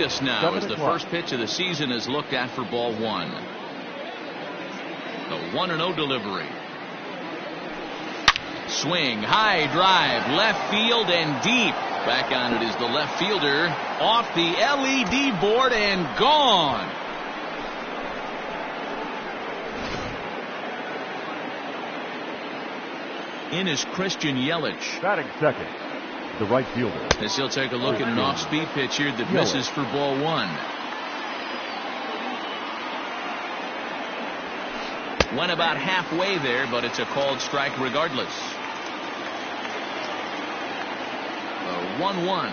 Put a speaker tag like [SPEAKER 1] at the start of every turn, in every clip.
[SPEAKER 1] Us now as the first pitch of the season is looked at for ball one. The 1-0 delivery. Swing, high drive, left field and deep. Back on it is the left fielder, off the LED board and gone. In is Christian Yelich.
[SPEAKER 2] Batting second, the right fielder.
[SPEAKER 1] As he'll take a look at an off-speed pitch here that misses for ball one. Went about halfway there, but it's a called strike regardless. The 1-1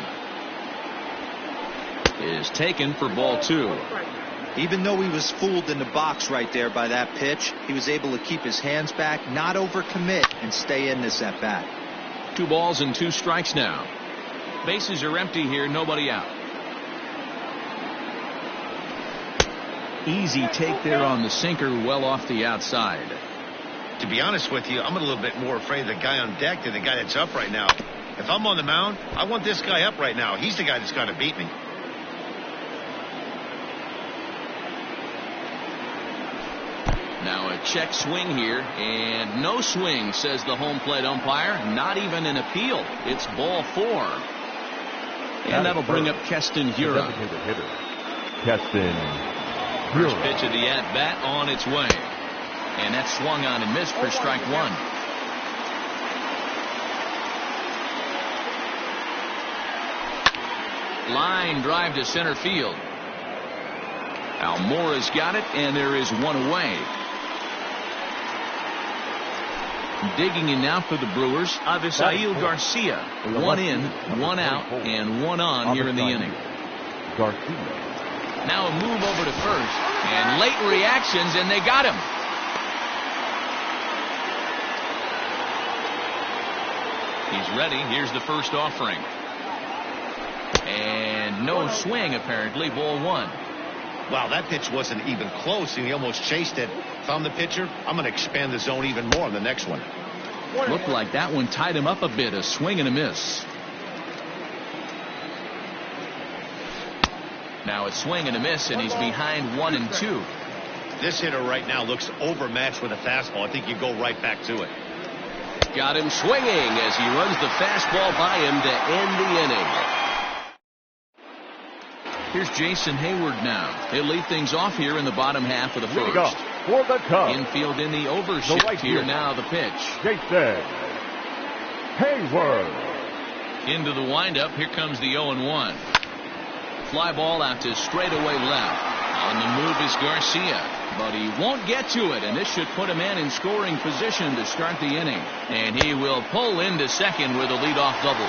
[SPEAKER 1] is taken for ball two.
[SPEAKER 3] Even though he was fooled in the box right there by that pitch, he was able to keep his hands back, not overcommit, and stay in this at bat.
[SPEAKER 1] 2 balls and 2 strikes now. Bases are empty here, nobody out. Easy take there on the sinker, well off the outside.
[SPEAKER 4] To be honest with you, I'm a little bit more afraid of the guy on deck than the guy that's up right now. If I'm on the mound, I want this guy up right now. He's the guy that's got to beat me.
[SPEAKER 1] Now a check swing here, and no swing, says the home plate umpire. Not even an appeal. It's ball 4. And that'll bring up Keston Hiura.
[SPEAKER 2] Keston
[SPEAKER 1] First pitch of the at-bat on its way. And that's swung on and missed for strike 1. Line drive to center field. Almora's got it, and there is one away. Digging in now for the Brewers, Avisail Garcia. 1 in, 1 out, and 1 on here in the inning.
[SPEAKER 2] Garcia.
[SPEAKER 1] Now a move over to first, and late reactions, and they got him. He's ready. Here's the first offering. And no swing, apparently. Ball 1.
[SPEAKER 4] Wow, that pitch wasn't even close, and he almost chased it. If I'm the pitcher, I'm going to expand the zone even more on the next one.
[SPEAKER 1] Looked like that one tied him up a bit. A swing and a miss. Now a swing and a miss, and he's behind 1 and 2.
[SPEAKER 4] This hitter right now looks overmatched with a fastball. I think you go right back to it.
[SPEAKER 1] Got him swinging as he runs the fastball by him to end the inning. Here's Jason Hayward now. He'll lead things off here in the bottom half of the first.
[SPEAKER 2] For the Cubs.
[SPEAKER 1] Infield in the overshift
[SPEAKER 2] right
[SPEAKER 1] here
[SPEAKER 2] field.
[SPEAKER 1] now the pitch.
[SPEAKER 2] Jason Hayward.
[SPEAKER 1] Into the windup. Here comes the 0-1. Fly ball out to straightaway left. On the move is Garcia, but he won't get to it, and this should put a man in scoring position to start the inning. And he will pull into second with a leadoff double.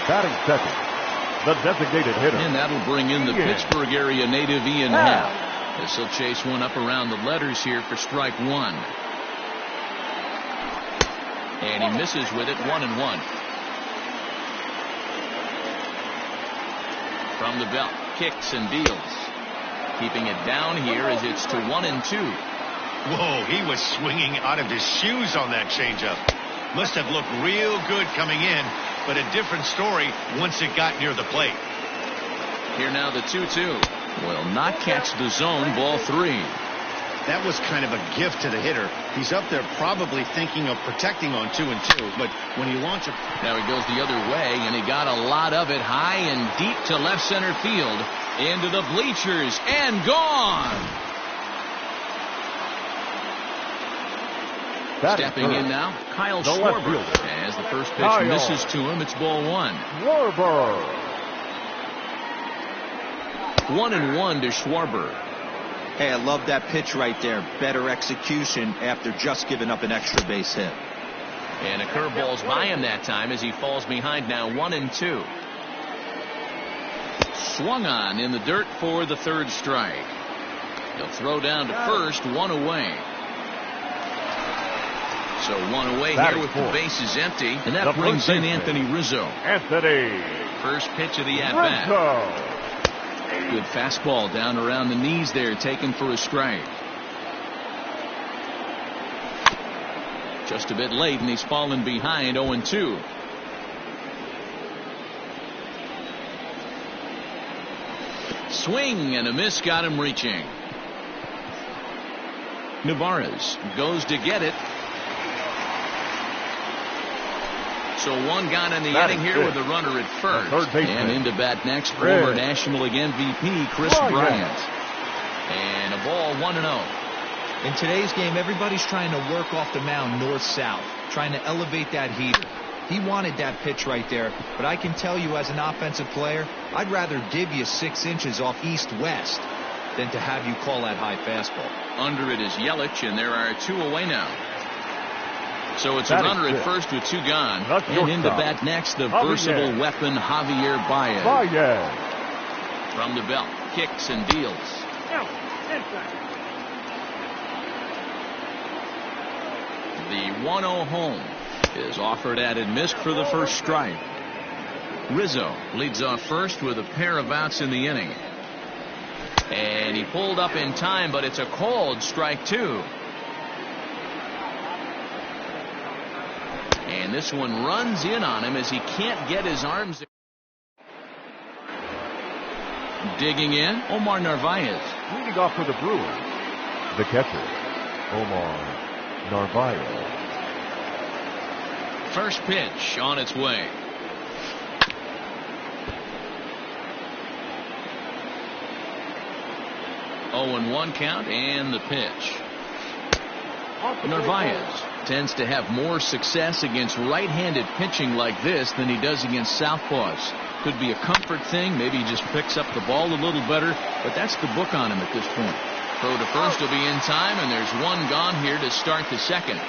[SPEAKER 2] Batting second, the designated hitter.
[SPEAKER 1] And that'll bring in the Pittsburgh area native Ian Happ. This will chase one up around the letters here for strike 1. And he misses with it. 1-1. From the belt, kicks and deals. Keeping it down here as it's to 1 and 2.
[SPEAKER 4] Whoa, he was swinging out of his shoes on that changeup. Must have looked real good coming in, but a different story once it got near the plate.
[SPEAKER 1] Here now the 2-2. Will not catch the zone. Ball 3.
[SPEAKER 4] That was kind of a gift to the hitter. He's up there probably thinking of protecting on 2 and 2, but when you launch a...
[SPEAKER 1] Now he goes the other way, and he got a lot of it high and deep to left center field. Into the bleachers, and gone! Stepping in now, Kyle Schwarber. As the first pitch misses to him, it's ball 1.
[SPEAKER 2] Schwarber.
[SPEAKER 1] 1-1 to Schwarber.
[SPEAKER 3] Hey, I love that pitch right there. Better execution after just giving up an extra base hit.
[SPEAKER 1] And a curveball's by him that time as he falls behind now 1 and 2. Swung on in the dirt for the 3rd strike. He'll throw down to first, 1 away. So 1 away here with the bases empty. And that brings in Anthony Rizzo. First pitch of the at-bat. Good fastball down around the knees there, taken for a strike. Just a bit late, and he's fallen behind 0-2. Swing and a miss got him reaching. Navarez goes to get it. So one gone in the inning here with a runner at first. And into bat next, former National League MVP Chris Bryant. And a ball 1-0.
[SPEAKER 3] In today's game, everybody's trying to work off the mound north-south, trying to elevate that heater. He wanted that pitch right there, but I can tell you as an offensive player, I'd rather give you 6 inches off east-west than to have you call that high fastball.
[SPEAKER 1] Under it is Yelich, and there are 2 away now. So it's a runner at first with 2 gone. And into bat next, the versatile weapon Javier Baez. From the belt, kicks and deals. The 1-0 home is offered at and missed for the first strike. Rizzo leads off first with a pair of outs in the inning. And he pulled up in time, but it's a called strike 2. And this one runs in on him as he can't get his arms. Digging in, Omar Narvaez.
[SPEAKER 2] Leading off for the Brewers, the catcher, Omar Narvaez.
[SPEAKER 1] First pitch on its way. Oh, and 1 count, and the pitch. Narvaez tends to have more success against right-handed pitching like this than he does against southpaws. Could be a comfort thing. Maybe he just picks up the ball a little better, but that's the book on him at this point. Throw to first will be in time, and there's 1 gone here to start the second.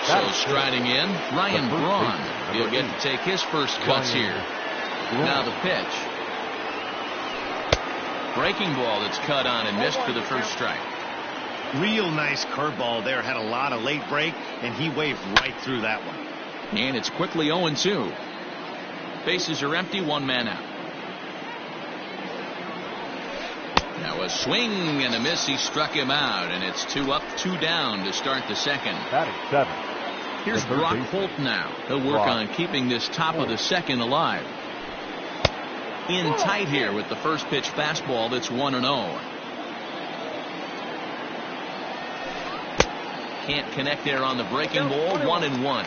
[SPEAKER 1] So striding in, Ryan Braun. He'll get to take his first cuts here. Now the pitch. Breaking ball that's cut on and missed for the first strike.
[SPEAKER 4] Real nice curveball there. Had a lot of late break, and he waved right through that one.
[SPEAKER 1] And it's quickly 0-2. Bases are empty, 1 man out. Now a swing and a miss. He struck him out, and it's 2 up, 2 down to start the second.
[SPEAKER 2] Batting 7.
[SPEAKER 1] Here's Brock Holt now. He'll work on keeping this top of the second alive. In tight here with the first pitch fastball that's 1-0. Can't connect there on the breaking ball. 1-1.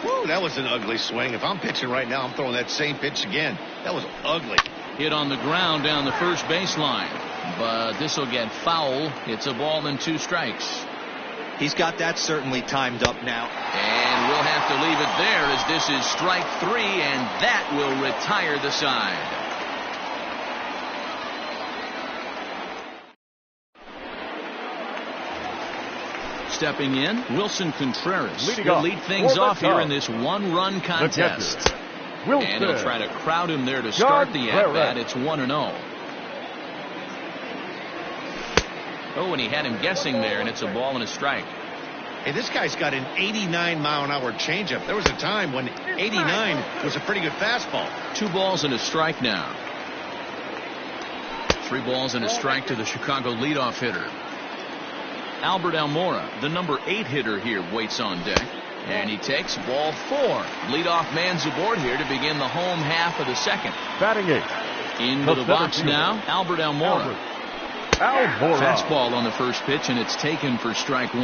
[SPEAKER 4] Woo, that was an ugly swing. If I'm pitching right now, I'm throwing that same pitch again. That was ugly.
[SPEAKER 1] Hit on the ground down the first baseline, but this will get foul. It's a ball and 2 strikes.
[SPEAKER 3] He's got that certainly timed up now.
[SPEAKER 1] And we'll have to leave it there as this is strike 3, and that will retire the side. Stepping in, Wilson Contreras. He'll lead things off here in this 1-run contest. And he'll try to crowd him there to start the at-bat. It's 1-0. Oh, and he had him guessing there, and it's a ball and a strike.
[SPEAKER 4] Hey, this guy's got an 89-mile-an-hour changeup. There was a time when 89 was a pretty good fastball.
[SPEAKER 1] 2 balls and a strike now. 3 balls and a strike to the Chicago leadoff hitter. Albert Almora, the number 8 hitter here, waits on deck. And he takes ball 4. Leadoff man's aboard here to begin the home half of the second.
[SPEAKER 2] Batting 8.
[SPEAKER 1] Into the box now, Albert Almora. Fastball on the first pitch, and it's taken for strike 1.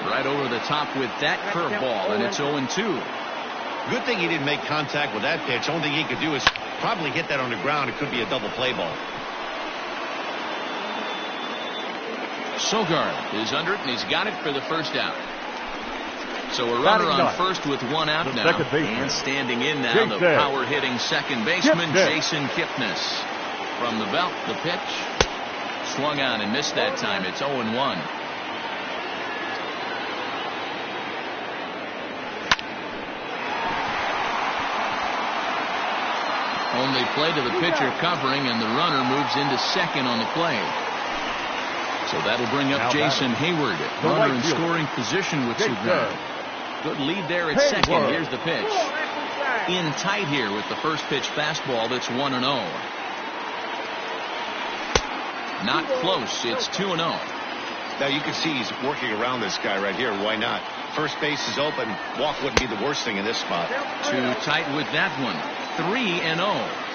[SPEAKER 1] Right over the top with that curveball, and it's 0-2.
[SPEAKER 4] Good thing he didn't make contact with that pitch. Only thing he could do is probably hit that on the ground. It could be a double play ball.
[SPEAKER 1] Sogard is under it, and he's got it for the first out. So a runner on first with 1 out now. And standing in now, the power-hitting second baseman, Jason Kipnis. From the belt, the pitch. Swung on and missed that time. It's 0-1. Only play to the pitcher covering, and the runner moves into second on the play. So that'll bring up Jason Hayward. Runner in scoring position with 2 ground. Good lead there at second. Here's the pitch. In tight here with the first pitch fastball that's 1-0. Not close. It's 2-0.
[SPEAKER 4] Now you can see he's working around this guy right here. Why not? First base is open. Walk wouldn't be the worst thing in this spot.
[SPEAKER 1] Too tight with that one. 3-0.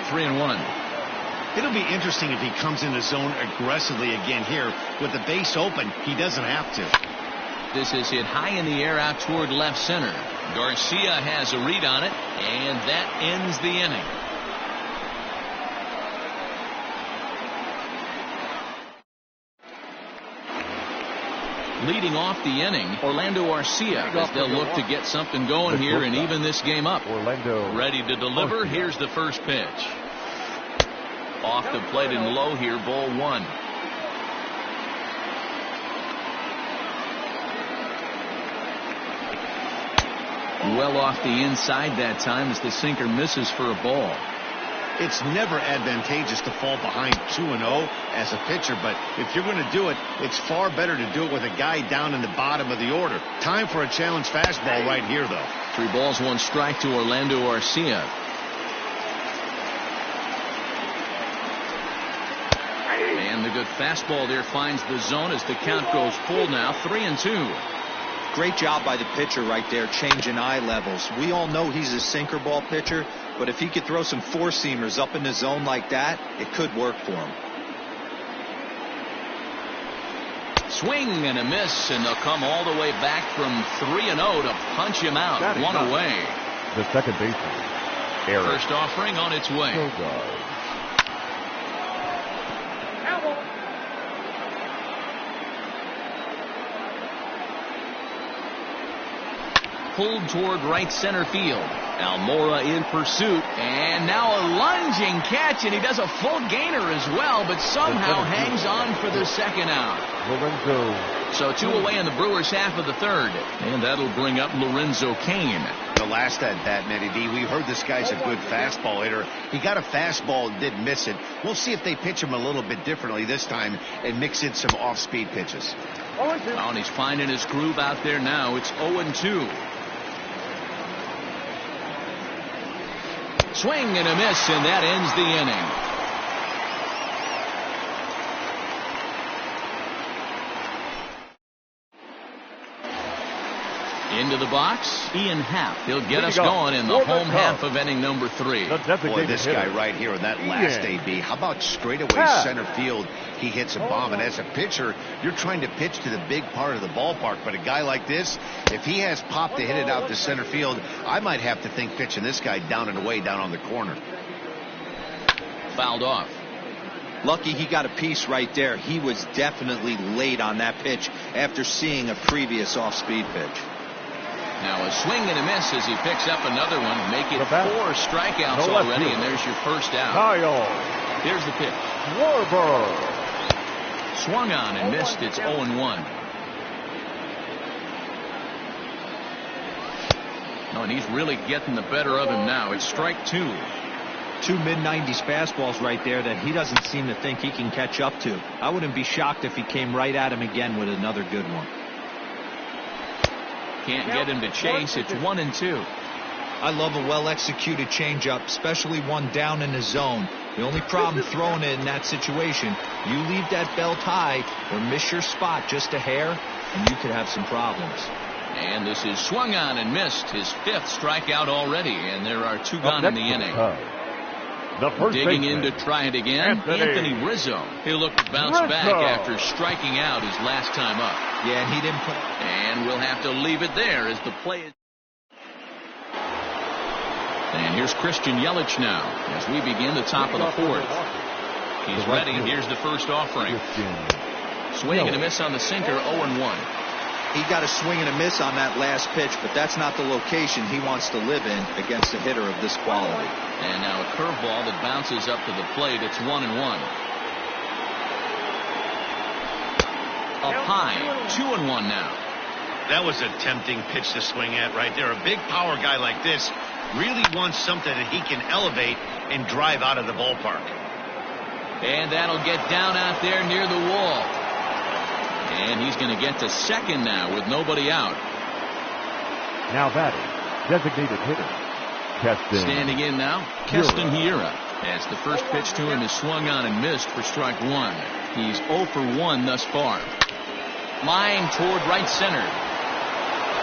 [SPEAKER 1] 3-1.
[SPEAKER 4] It'll be interesting if he comes in the zone aggressively again here. With the base open, he doesn't have to.
[SPEAKER 1] This is hit high in the air out toward left center. Garcia has a read on it, and that ends the inning. Leading off the inning, Orlando Arcia, as they'll look to get something going here and even this game up.
[SPEAKER 2] Orlando.
[SPEAKER 1] Ready to deliver. Here's the first pitch. Off the plate and low here, ball one. Well off the inside that time as the sinker misses for a ball.
[SPEAKER 4] It's never advantageous to fall behind 2-0 as a pitcher, but if you're going to do it, it's far better to do it with a guy down in the bottom of the order. Time for a challenge fastball right here, though.
[SPEAKER 1] 3 balls, 1 strike to Orlando Arcia. And the good fastball there finds the zone as the count goes full now. 3-2.
[SPEAKER 3] Great job by the pitcher right there, changing eye levels. We all know he's a sinker ball pitcher, but if he could throw some four-seamers up in the zone like that, it could work for him.
[SPEAKER 1] Swing and a miss, and they'll come all the way back from 3-0 to punch him out. One away.
[SPEAKER 2] The second baseman, Eric.
[SPEAKER 1] First offering on its way. Pulled toward right center field. Almora in pursuit, and now a lunging catch, and he does a full gainer as well, but somehow hangs on for the second out.
[SPEAKER 2] Lorenzo.
[SPEAKER 1] So 2 away in the Brewers half of the third, and that'll bring up Lorenzo Cain.
[SPEAKER 4] The last at bat, Matty D, we heard this guy's a good fastball hitter. He got a fastball and did miss it. We'll see if they pitch him a little bit differently this time and mix in some off-speed pitches.
[SPEAKER 1] Oh, and he's finding his groove out there now. It's 0-2. Swing and a miss, and that ends the inning. Into the box, Ian Happ. He'll get us going in the home half of inning number 3.
[SPEAKER 4] Boy, this guy right here in that last AB. How about straightaway center field? He hits a bomb, and as a pitcher, you're trying to pitch to the big part of the ballpark. But a guy like this, if he has pop to hit it out to center field, I might have to think pitching this guy down and away down on the corner.
[SPEAKER 1] Fouled off.
[SPEAKER 3] Lucky he got a piece right there. He was definitely late on that pitch after seeing a previous off-speed pitch.
[SPEAKER 1] Now a swing and a miss as he picks up another one. Make it 4 strikeouts already, and there's your first out.
[SPEAKER 2] Kyle.
[SPEAKER 1] Here's the pitch.
[SPEAKER 2] Schwarber.
[SPEAKER 1] Swung on and missed. It's 0-1. No, and he's really getting the better of him now. It's strike 2.
[SPEAKER 3] 2 mid-90s fastballs right there that he doesn't seem to think he can catch up to. I wouldn't be shocked if he came right at him again with another good one.
[SPEAKER 1] Can't get him to chase. It's 1-2.
[SPEAKER 3] I love a well-executed changeup, especially one down in the zone. The only problem throwing it in that situation, you leave that belt high or miss your spot just a hair, and you could have some problems.
[SPEAKER 1] And this is swung on and missed. His 5th strikeout already, and there are 2 gone in the inning. Digging in to try it again, Anthony Rizzo. He'll look to bounce back after striking out his last time up.
[SPEAKER 3] Yeah, and he didn't put.
[SPEAKER 1] And we'll have to leave it there as the play is. And here's Christian Yelich now as we begin the top of the 4th. He's ready. Here's the first offering. Swing and a miss on the sinker, 0-1.
[SPEAKER 3] He got a swing and a miss on that last pitch, but that's not the location he wants to live in against a hitter of this quality.
[SPEAKER 1] And now a curveball that bounces up to the plate. It's 1-1. Up high, 2-1 now.
[SPEAKER 4] That was a tempting pitch to swing at right there. A big power guy like this really wants something that he can elevate and drive out of the ballpark.
[SPEAKER 1] And that'll get down out there near the wall. And he's going to get to second now with nobody out.
[SPEAKER 2] Now batting, designated hitter,
[SPEAKER 1] Standing in now, Keston Hiura, as the first pitch to him is swung on and missed for strike one. He's 0 for 1 thus far. Line toward right center.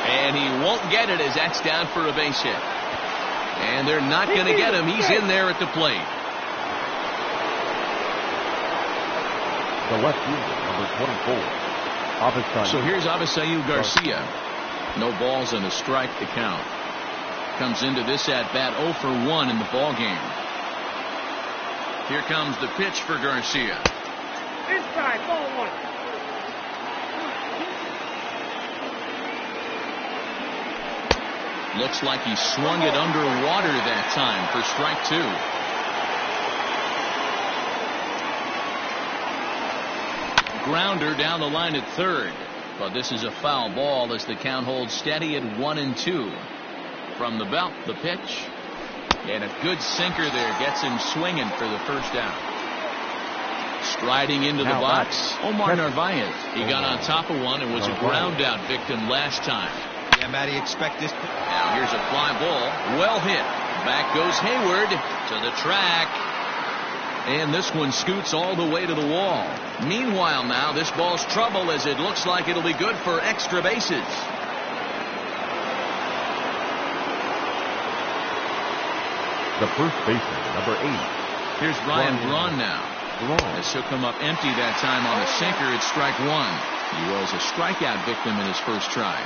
[SPEAKER 1] And he won't get it as that's down for a base hit. And they're not going to get him. He's in there at the plate.
[SPEAKER 2] The left fielder, number 24.
[SPEAKER 1] So here's Avisail Garcia. No balls and a strike to count. Comes into this at bat 0 for 1 in the ball game. Here comes the pitch for Garcia.
[SPEAKER 5] Inside, ball 1.
[SPEAKER 1] Looks like he swung it underwater that time for strike 2. Grounder down the line at third. But this is a foul ball as the count holds steady at 1-2. From the belt, the pitch. And a good sinker there gets him swinging for the first out. Striding into the box, Omar Narvaez. He got on top of one and was a ground out victim last time.
[SPEAKER 3] Yeah, Matty, expect this.
[SPEAKER 1] Now here's a fly ball. Well hit. Back goes Hayward to the track. And this one scoots all the way to the wall. Meanwhile now this ball's trouble as it looks like it'll be good for extra bases.
[SPEAKER 2] The first baseman, number 8.
[SPEAKER 1] Here's Brian Braun now. As he'll come up empty that time on a sinker at strike 1. He was a strikeout victim in his first try.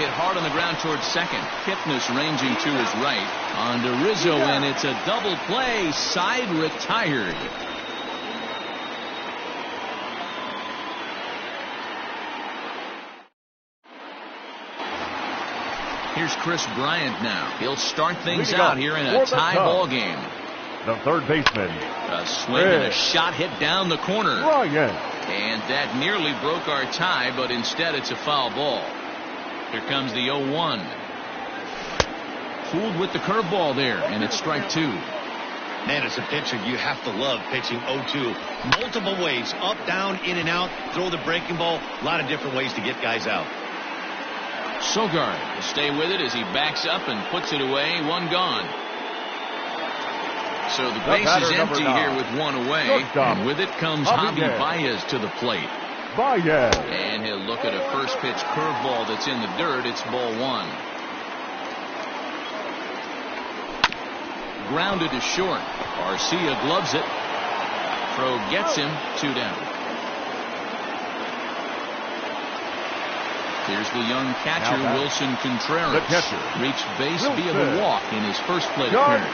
[SPEAKER 1] Hit hard on the ground towards second. Kipnis ranging to his right. On to Rizzo, and it's a double play. Side retired. Here's Chris Bryant now. He'll start things out here in a tie ball game.
[SPEAKER 2] The third baseman.
[SPEAKER 1] A swing and a shot hit down the corner.
[SPEAKER 2] Bryant.
[SPEAKER 1] And that nearly broke our tie, but instead it's a foul ball. Here comes the 0-1. Fooled with the curveball there, and it's strike 2.
[SPEAKER 4] Man, as a pitcher, you have to love pitching 0-2. Multiple ways, up, down, in and out, throw the breaking ball. A lot of different ways to get guys out.
[SPEAKER 1] Sogard will stay with it as he backs up and puts it away. One gone. So the base is empty here with one away. And with it comes Javi Baez to the plate. And he'll look at a first pitch curveball that's in the dirt. It's ball 1. Grounded to short. Garcia gloves it. Throw gets him. 2 down. Here's the young catcher, Wilson Contreras. Reached base via the walk in his first plate appearance.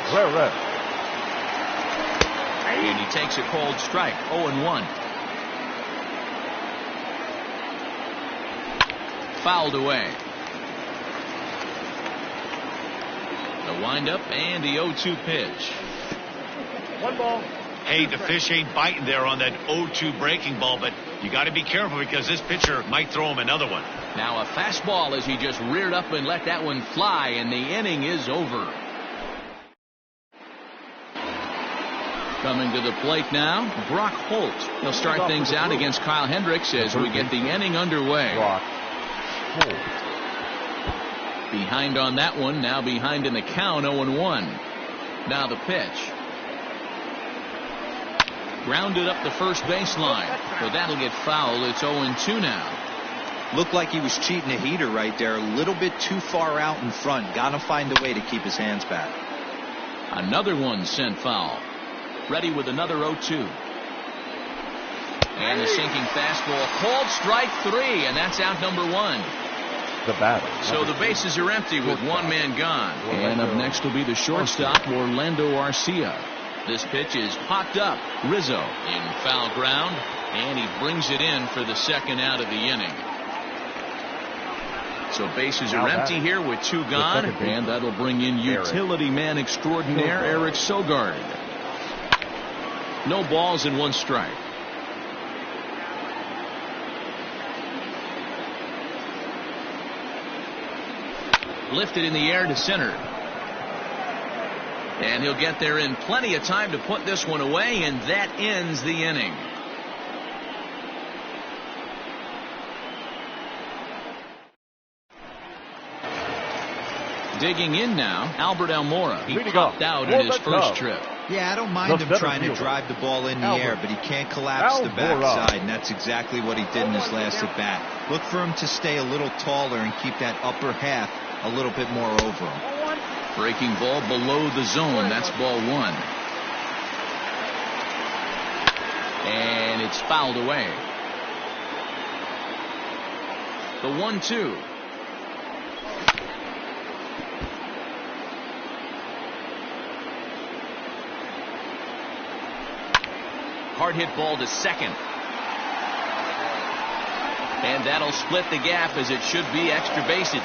[SPEAKER 1] And he takes a cold strike. 0-1. Fouled away. The windup and the 0-2 pitch.
[SPEAKER 5] 1 ball.
[SPEAKER 4] Hey, the fish ain't biting there on that 0-2 breaking ball, but you got to be careful because this pitcher might throw him another one.
[SPEAKER 1] Now a fastball as he just reared up and let that one fly, and the inning is over. Coming to the plate now, Brock Holt. He'll start things out against Kyle Hendricks as we get the inning underway. Behind on that one, now behind in the count, 0-1. Now the pitch. Grounded up the first baseline, but that'll get foul. It's 0-2 now.
[SPEAKER 3] Looked like he was cheating a heater right there. A little bit too far out in front. Got to find a way to keep his hands back.
[SPEAKER 1] Another one sent foul. Ready with another 0-2. And the sinking fastball. Called strike 3, and that's out number 1.
[SPEAKER 2] The batter.
[SPEAKER 1] So the bases are empty with one man gone. And up next will be the shortstop, Orlando Arcia. This pitch is popped up. Rizzo in foul ground, and he brings it in for the second out of the inning. So bases are empty here with 2 gone, and that'll bring in utility man extraordinaire Eric Sogard. No balls and 1 strike. Lifted in the air to center. And he'll get there in plenty of time to put this one away, and that ends the inning. Digging in now, Albert Almora. He
[SPEAKER 2] Leading
[SPEAKER 1] popped
[SPEAKER 2] up.
[SPEAKER 1] out in his first trip.
[SPEAKER 3] Yeah, I don't mind him trying to drive the ball in the air, but he can't collapse the backside, and that's exactly what he did in his last at bat. Look for him to stay a little taller and keep that upper half a little bit more over him.
[SPEAKER 1] Breaking ball below the zone. That's ball one. And it's fouled away. The 1-2. Hard hit ball to second. And that'll split the gap, as it should be extra bases.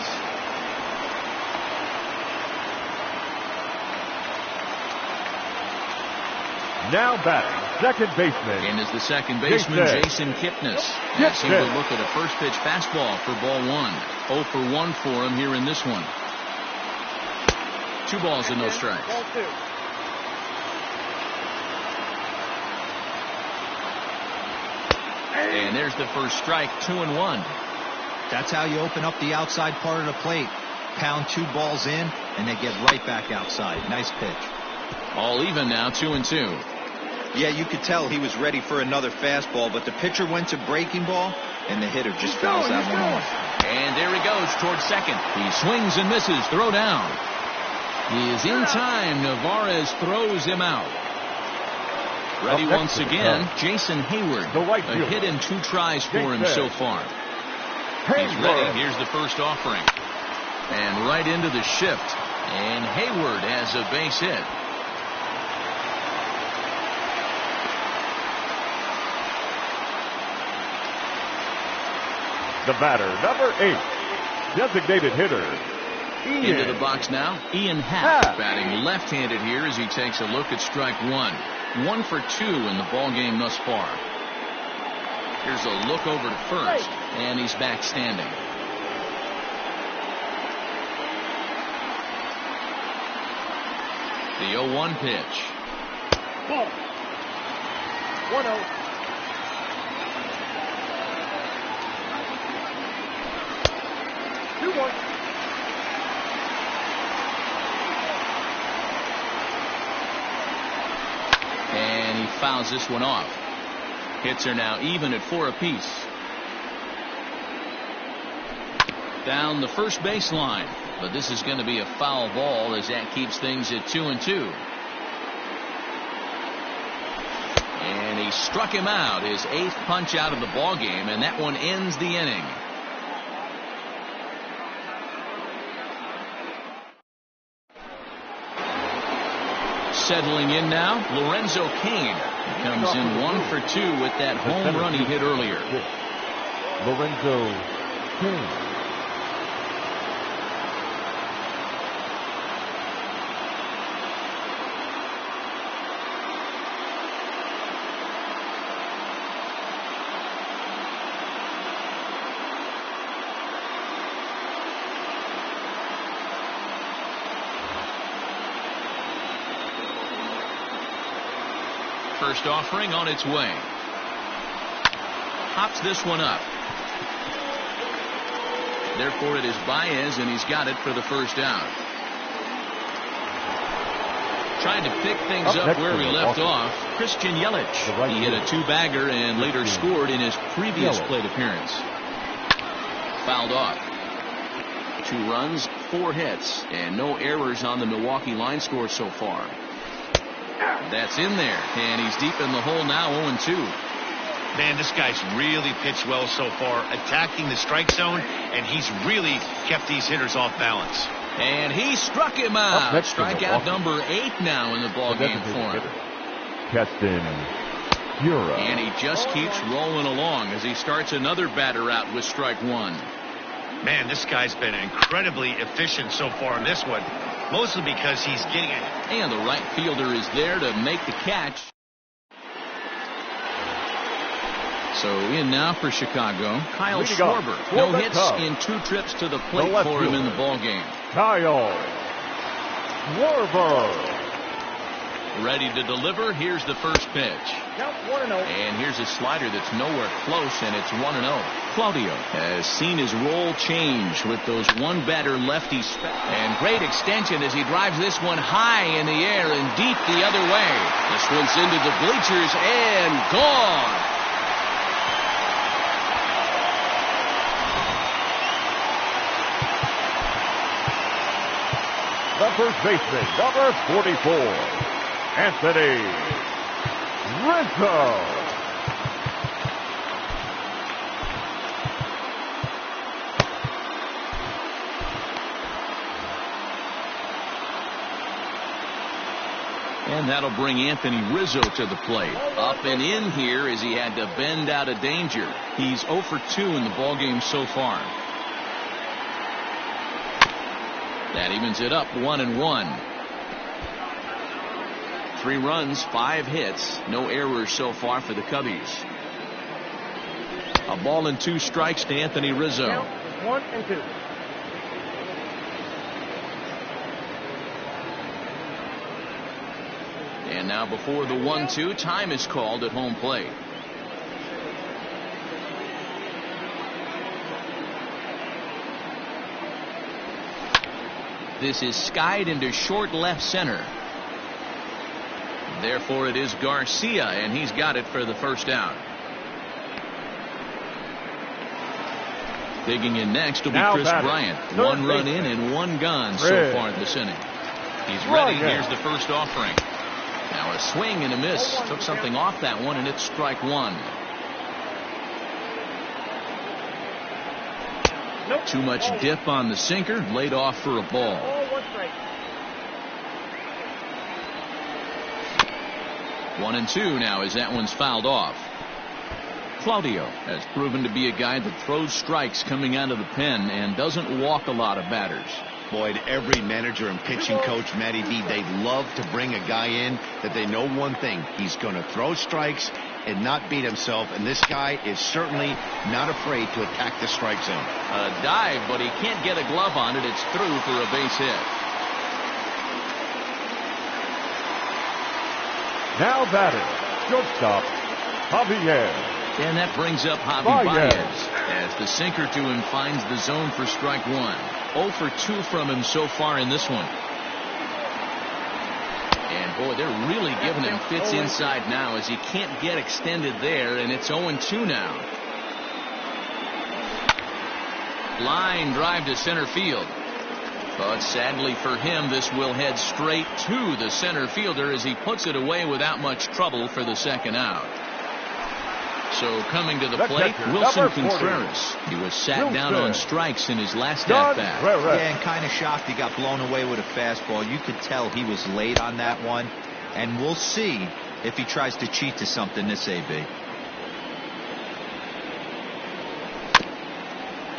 [SPEAKER 2] Now batting, second baseman.
[SPEAKER 1] And is the second baseman, Jason Kipnis. Asking to look at a first pitch fastball for ball one. 0 for 1 for him here in this one. 2 balls and no strikes.
[SPEAKER 5] Ball 2.
[SPEAKER 1] And there's the first strike, 2-1.
[SPEAKER 3] That's how you open up the outside part of the plate. Pound 2 balls in, and they get right back outside. Nice pitch.
[SPEAKER 1] All even now, 2-2.
[SPEAKER 3] Yeah, you could tell he was ready for another fastball, but the pitcher went to breaking ball, and the hitter just fouls that one off.
[SPEAKER 1] And there he goes towards second. He swings and misses. Throw down. He is in time. Navarez throws him out. Ready once again, Jason Hayward. A hit in 2 tries for him so far. He's ready. Here's the first offering. And right into the shift. And Hayward has a base hit.
[SPEAKER 2] The batter, number 8, designated hitter, Ian.
[SPEAKER 1] Into the box now, Ian Happ, batting left-handed here as he takes a look at strike 1. 1 for 2 in the ball game thus far. Here's a look over to first, and he's back standing. The 0-1 pitch.
[SPEAKER 5] Ball. 1-0.
[SPEAKER 1] And he fouls this one off. Hits are now even at 4 apiece. Down the first baseline, but this is going to be a foul ball as that keeps things at 2-2. And he struck him out, his 8th punch out of the ball game, and that one ends the inning. Settling in now, Lorenzo Cain. He comes in 1 for 2 with that home run he hit earlier.
[SPEAKER 2] Lorenzo Cain.
[SPEAKER 1] First offering on its way. Hops this one up. Therefore it is Baez, and he's got it for the first out. Trying to pick things up where we left off, Christian Yelich. He hit a 2-bagger and later scored in his previous plate appearance. Fouled off. 2 runs, 4 hits, and no errors on the Milwaukee line score so far. That's in there, and he's deep in the hole now, 0-2.
[SPEAKER 4] Man, this guy's really pitched well so far, attacking the strike zone, and he's really kept these hitters off balance.
[SPEAKER 1] And he struck him out. Strikeout number 8 now in the ball game for him.
[SPEAKER 2] Keston Hiura.
[SPEAKER 1] And he just keeps rolling along as he starts another batter out with strike 1.
[SPEAKER 4] Man, this guy's been incredibly efficient so far in this one, mostly because he's getting it.
[SPEAKER 1] And the right fielder is there to make the catch. So in now for Chicago, Kyle Schwarber. No hits in 2 trips to the plate for him in the ball game.
[SPEAKER 2] Kyle Schwarber.
[SPEAKER 1] Ready to deliver. Here's the first pitch.
[SPEAKER 5] Count 1-0.
[SPEAKER 1] And here's a slider that's nowhere close, and it's 1-0. Claudio has seen his role change with those one-batter lefty and great extension as he drives this one high in the air and deep the other way. This one's into the bleachers and gone.
[SPEAKER 2] The first baseman, number 44, Anthony Rizzo.
[SPEAKER 1] And that'll bring Anthony Rizzo to the plate. Up and in here as he had to bend out of danger. He's 0 for 2 in the ballgame so far. That evens it up 1-1. 3 runs, 5 hits, no errors so far for the Cubbies. A ball and 2 strikes to Anthony Rizzo.
[SPEAKER 5] Count 1-2.
[SPEAKER 1] And now before the 1-2, time is called at home plate. This is skied into short left center. Therefore, it is Garcia, and he's got it for the first out. Digging in next will be
[SPEAKER 2] Now
[SPEAKER 1] Chris
[SPEAKER 2] batting.
[SPEAKER 1] Bryant.
[SPEAKER 2] Third
[SPEAKER 1] 1 run
[SPEAKER 2] baseman.
[SPEAKER 1] in and 1 gone so
[SPEAKER 2] Red.
[SPEAKER 1] far this inning. He's ready.
[SPEAKER 2] Bryant.
[SPEAKER 1] Here's the first offering. Now a swing and a miss. Took something off that one, and it's strike 1.
[SPEAKER 5] Nope.
[SPEAKER 1] Too much dip on the sinker. Laid off for a ball.
[SPEAKER 5] Ball, 1 strike.
[SPEAKER 1] 1-2 now as that one's fouled off. Claudio has proven to be a guy that throws strikes coming out of the pen and doesn't walk a lot of batters.
[SPEAKER 4] Boyd, every manager and pitching coach, Matty B, they love to bring a guy in that they know one thing. He's going to throw strikes and not beat himself, and this guy is certainly not afraid to attack the strike zone.
[SPEAKER 1] A dive, but he can't get a glove on it. It's through for a base hit.
[SPEAKER 2] Now batting, shortstop, Javier.
[SPEAKER 1] And that brings up Javi
[SPEAKER 2] Baez.
[SPEAKER 1] Baez as the sinker to him finds the zone for strike 1. 0 for 2 from him so far in this one. And boy, they're really giving him fits inside now as he can't get extended there, and it's 0-2 now. Line drive to center field. But sadly for him, this will head straight to the center fielder as he puts it away without much trouble for the second out. So coming to the plate,
[SPEAKER 2] catcher,
[SPEAKER 1] Wilson
[SPEAKER 2] number 40.
[SPEAKER 1] Contreras. He was sat down
[SPEAKER 2] Wilson.
[SPEAKER 1] on strikes in his last
[SPEAKER 2] Dyn-Lgn.
[SPEAKER 1] at-bat.
[SPEAKER 3] Yeah, and kind of shocked he got blown away with a fastball. You could tell he was late on that one. And we'll see if he tries to cheat to something this AB.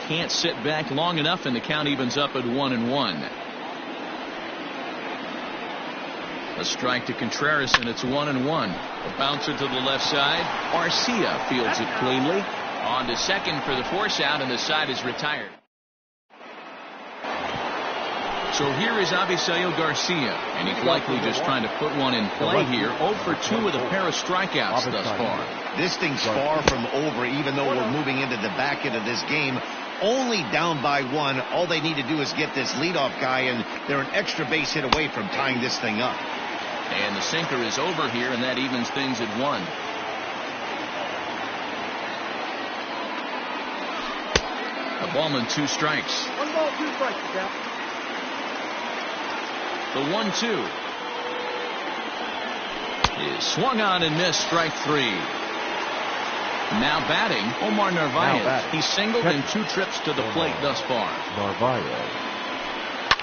[SPEAKER 1] Can't sit back long enough, and the count evens up at 1-1. A strike to Contreras, and it's 1-1. A bouncer to the left side. Garcia fields it cleanly. On to second for the force out, and the side is retired. So here is Avisail Garcia, and he's likely just trying to put one in play here. 0 for 2 with a pair of strikeouts thus far.
[SPEAKER 4] This thing's far from over, even though we're moving into the back end of this game. Only down by 1. All they need to do is get this leadoff guy, and they're an extra base hit away from tying this thing up.
[SPEAKER 1] And the sinker is over here, and that evens things at 1. A ball and 2 strikes.
[SPEAKER 5] 1 ball, 2 strikes. Count.
[SPEAKER 1] The 1-2 is swung on and missed. Strike 3. Now batting, Omar Narvaez. He's singled in 2 trips to the plate thus far.
[SPEAKER 2] Narvaez.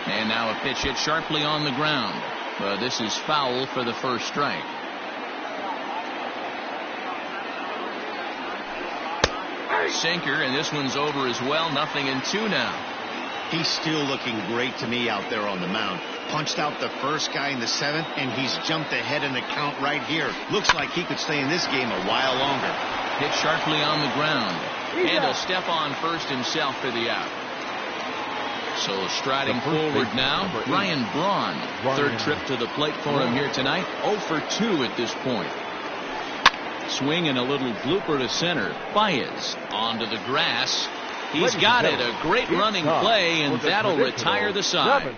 [SPEAKER 1] And now a pitch hit sharply on the ground. But this is foul for the first strike. Sinker, and this one's over as well. 0-2 now.
[SPEAKER 4] He's still looking great to me out there on the mound. Punched out the first guy in the 7th, and he's jumped ahead in the count right here. Looks like he could stay in this game a while longer.
[SPEAKER 1] Hit sharply on the ground. And he'll step on first himself for the out. So striding forward now, Ryan Braun. Third trip to the plate for him here tonight. 0 for 2 at this point. Swing and a little blooper to center. Baez onto the grass. He's got it. A great running play, and that'll retire the side.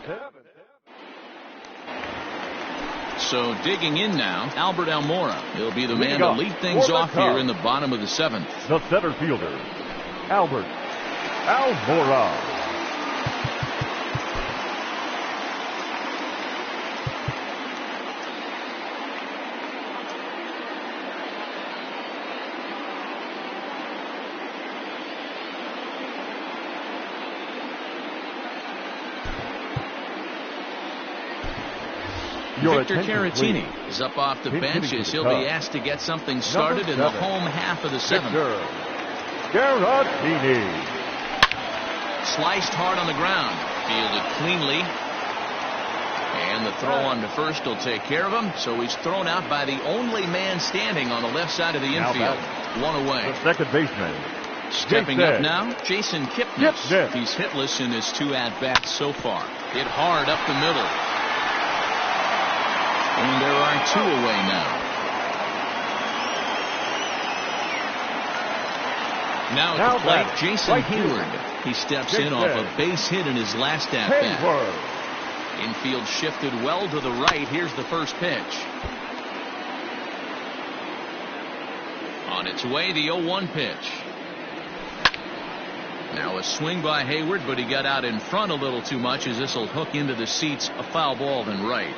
[SPEAKER 1] So digging in now, Albert Almora. He'll be the man to lead things off here in the bottom of the 7th.
[SPEAKER 2] The center fielder, Albert Almora.
[SPEAKER 1] Victor Caratini is up off the bench as he'll be asked to get something started in the home half of the 7th.
[SPEAKER 2] Caratini.
[SPEAKER 1] Sliced hard on the ground. Fielded cleanly. And the throw on to first will take care of him. So he's thrown out by the only man standing on the left side of the infield. One away.
[SPEAKER 2] The second baseman.
[SPEAKER 1] Stepping up now, Jason Kipnis. He's hitless in his 2 at-bats so far. Hit hard up the middle. And there are 2 away now. Now at the plate, Jason Hayward. He steps in off a base hit in his last at-bat. Infield shifted well to the right. Here's the first pitch. On its way, the 0-1 pitch. Now a swing by Hayward, but he got out in front a little too much as this will hook into the seats. A foul ball then right.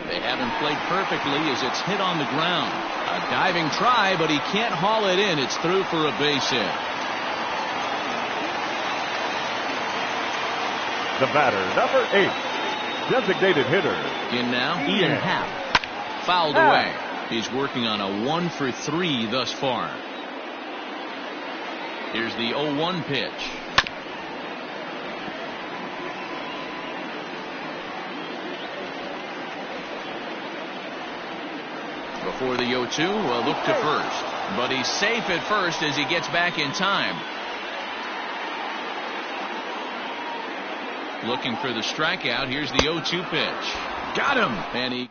[SPEAKER 1] They haven't played perfectly as it's hit on the ground. A diving try, but he can't haul it in. It's through for a base hit.
[SPEAKER 2] The batter, number 8, designated hitter.
[SPEAKER 1] In now, Ian Happ. Fouled away. He's working on a 1 for 3 thus far. Here's the 0-1 pitch. Before the 0-2, a look to first. But he's safe at first as he gets back in time. Looking for the strikeout. Here's the 0-2 pitch. Got him. And he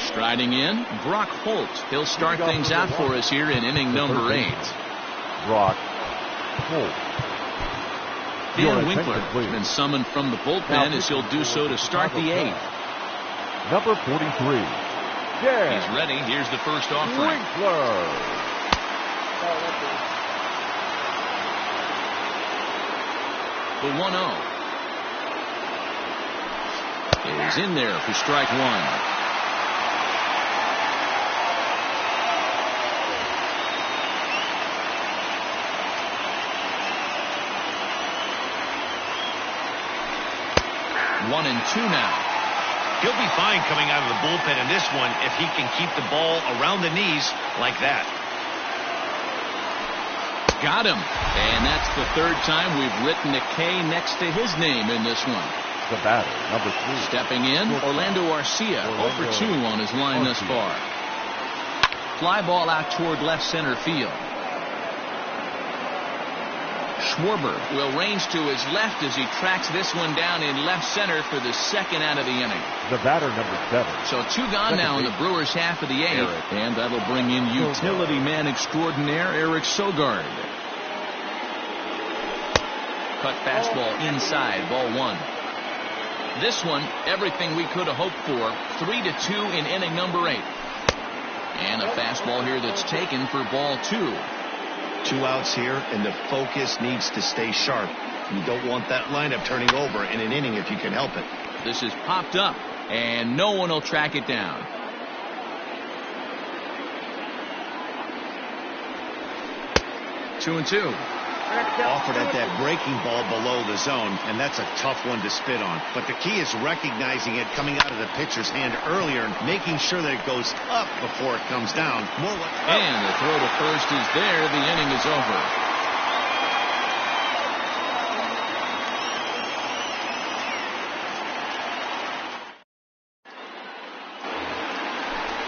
[SPEAKER 1] striding in, Brock Holt. He'll start things out for us here in inning number 8.
[SPEAKER 2] Brock Holt.
[SPEAKER 1] Dan Winkler has been summoned from the bullpen as he'll do so to start the 8th.
[SPEAKER 2] Number 43.
[SPEAKER 1] He's ready. Here's the first offering.
[SPEAKER 2] Winkler.
[SPEAKER 1] The 1-0 is in there for strike 1. One and 2 now.
[SPEAKER 4] He'll be fine coming out of the bullpen in this one if he can keep the ball around the knees like that.
[SPEAKER 1] Got him. And that's the 3rd time we've written a K next to his name in this one.
[SPEAKER 2] The batter, number 3.
[SPEAKER 1] Stepping in, Orlando Arcia. 0 for 2 on his line thus far. Fly ball out toward left center field. Schwarber will range to his left as he tracks this one down in left center for the 2nd out of the inning.
[SPEAKER 2] The batter, number 7.
[SPEAKER 1] So 2 gone now in the Brewers half of the 8th. And that'll bring in utility man extraordinaire Eric Sogard. Cut fastball inside, ball 1. This one, everything we could have hoped for. 3-2 in inning number 8. And a fastball here that's taken for ball 2.
[SPEAKER 4] 2 outs here, and the focus needs to stay sharp. You don't want that lineup turning over in an inning if you can help it.
[SPEAKER 1] This is popped up, and no one will track it down. Two and 2.
[SPEAKER 4] Offered at that breaking ball below the zone, and that's a tough one to spit on. But the key is recognizing it coming out of the pitcher's hand earlier and making sure that it goes up before it comes down.
[SPEAKER 1] And the throw to first is there. The inning is over.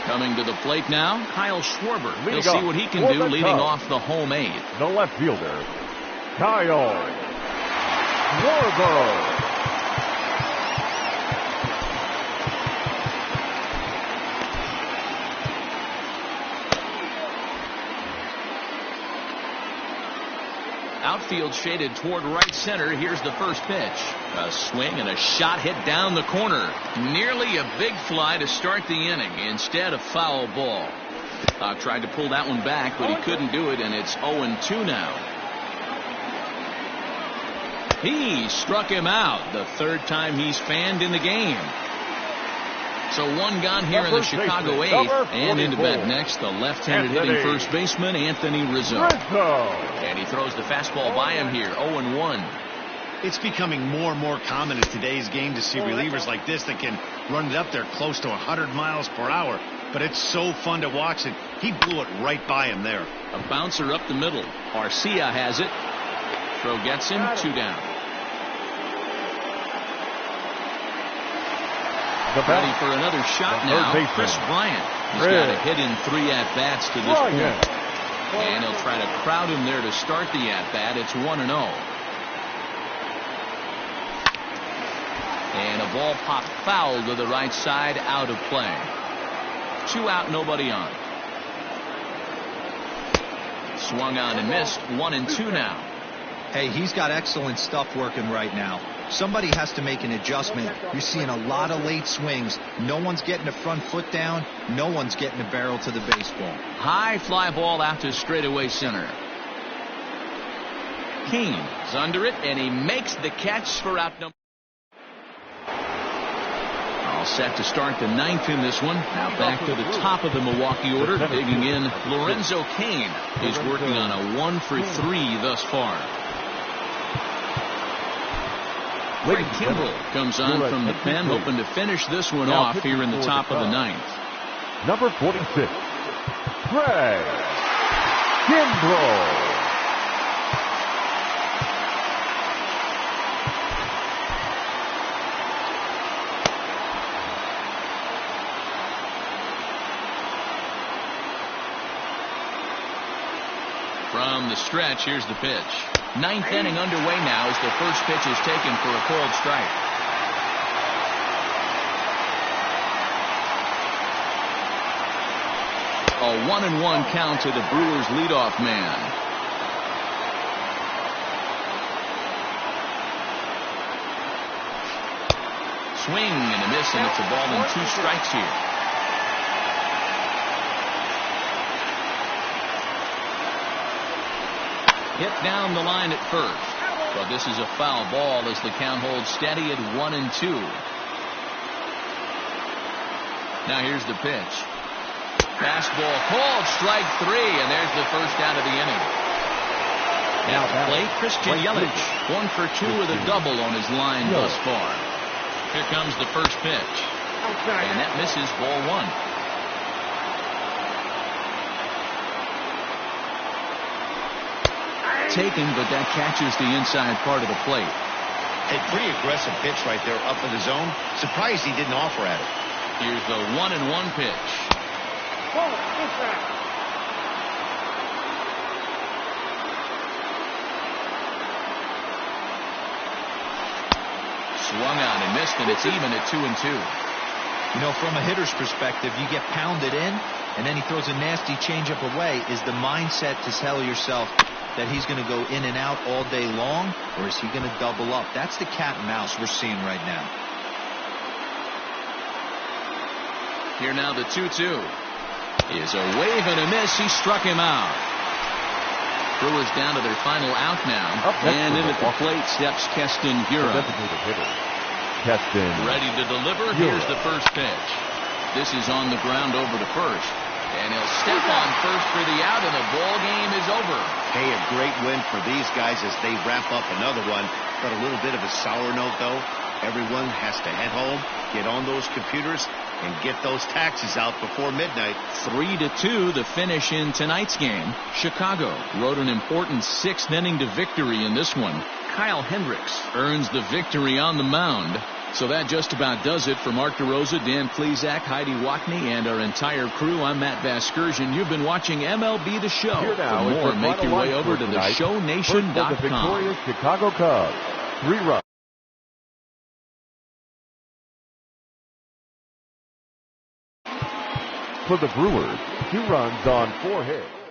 [SPEAKER 1] Coming to the plate now, Kyle Schwarber. He'll
[SPEAKER 2] Leading
[SPEAKER 1] see
[SPEAKER 2] off
[SPEAKER 1] what he can
[SPEAKER 2] for
[SPEAKER 1] do
[SPEAKER 2] the
[SPEAKER 1] leading
[SPEAKER 2] Cubs.
[SPEAKER 1] off the home eighth.
[SPEAKER 2] The left fielder, Kyle Schwarber.
[SPEAKER 1] Outfield shaded toward right center. Here's the first pitch. A swing and a shot hit down the corner. Nearly a big fly to start the inning. Instead, a foul ball. Tried to pull that one back, but he couldn't do it, and it's 0-2 now. He struck him out. The third time he's fanned in the game. So one gone here in the Chicago eighth. And into bat next, the left-handed hitting first baseman, Anthony Rizzo. And he throws the fastball by him here, 0-1.
[SPEAKER 4] It's becoming more and more common in today's game to see relievers like this that can run it up there close to 100 miles per hour. But it's so fun to watch it. He blew it right by him there.
[SPEAKER 1] A bouncer up the middle. Arcia has it. Throw gets him, 2 down. Ready for another shot now. Chris Bryant. He's got a hit in 3 at-bats to this point. And he'll try to crowd him there to start the at-bat. It's 1-0. And a ball popped foul to the right side, out of play. 2 out, nobody on. Swung on and missed. 1-2 now.
[SPEAKER 3] Hey, he's got excellent stuff working right now. Somebody has to make an adjustment. You're seeing a lot of late swings. No one's getting the front foot down. No one's getting the barrel to the baseball.
[SPEAKER 1] High fly ball out to straightaway center. Kane is under it, and he makes the catch for out number. All set to start the 9th in this one. Now back to the top of the Milwaukee order. Digging in, Lorenzo Cain is working on a 1-for-3 thus far. Craig Kimbrell comes on from the pen, hoping to finish this one off here in the top of the 9th.
[SPEAKER 2] Number 46, Craig Kimbrell.
[SPEAKER 1] From the stretch, here's the pitch. 9th inning underway now as the first pitch is taken for a called strike. A 1-1 count to the Brewers leadoff man. Swing and a miss, and it's a ball and 2 strikes here. Hit down the line at first. But this is a foul ball as the count holds steady at 1-2. Now here's the pitch. Fastball called, strike 3, and there's the first out of the inning. Now to play, Christian Yelich, 1 for 2 with a double on his line thus far. Here comes the first pitch. And that misses, ball 1. Taken, but that catches the inside part of the plate.
[SPEAKER 4] A pretty aggressive pitch right there up in the zone. Surprised he didn't offer at it.
[SPEAKER 1] Here's the 1-1 pitch. Swung on and missed, and it's even at 2-2.
[SPEAKER 3] You know, from a hitter's perspective, you get pounded in, and then he throws a nasty changeup away. Is the mindset to tell yourself that he's going to go in and out all day long, or is he going to double up? That's the cat and mouse we're seeing right now.
[SPEAKER 1] Here now the 2-2 is a wave and a miss. He struck him out. Brewers down to their final out now, and in at the plate steps Keston Hiura. Ready to deliver. Here's the first pitch. This is on the ground over to first. And he'll step on first for the out, and the ball game is over.
[SPEAKER 4] Hey, a great win for these guys as they wrap up another one. But a little bit of a sour note, though. Everyone has to head home, get on those computers, and get those taxes out before midnight.
[SPEAKER 1] 3-2, the finish in tonight's game. Chicago rode an important 6th inning to victory in this one. Kyle Hendricks earns the victory on the mound. So that just about does it for Mark DeRosa, Dan Klezak, Heidi Watney, and our entire crew. I'm Matt Vasgersian. You've been watching MLB The Show.
[SPEAKER 2] Here now
[SPEAKER 1] For more,
[SPEAKER 2] is
[SPEAKER 1] make your way over to
[SPEAKER 2] tonight.
[SPEAKER 1] theshownation.com.
[SPEAKER 2] First, the victorious Chicago Cubs. 3 runs. For the Brewers, 2 runs on 4 hits.